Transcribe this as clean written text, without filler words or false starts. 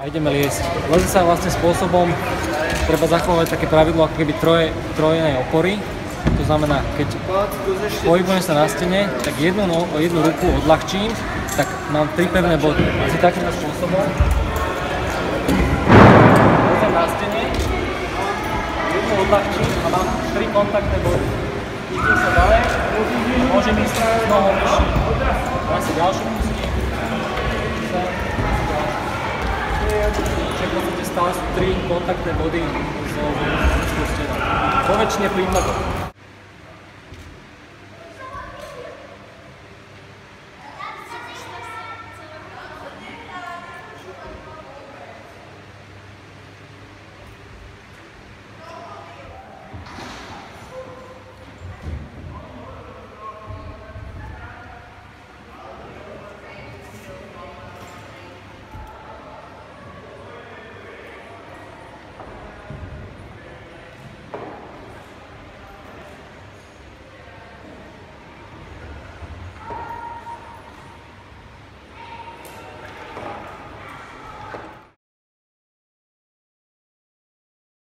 A ideme liesť. Leze sa vlastne spôsobom, treba zachovať také pravidlo ako keby trojenej opory. To znamená, keď pohybujem sa na stene, tak jednu ruku odľahčím, tak mám 3 pevné body. Asi takýmto spôsobom. Lezem na stene, jednu odľahčím a mám 3 kontaktné body. Idem sa ďalej, môžem ísť s nohou vyššie. Dám si ďalší musím. Čiže v podstate stále sú 3 kontaktné body so stenou. Po väčšine prípadov.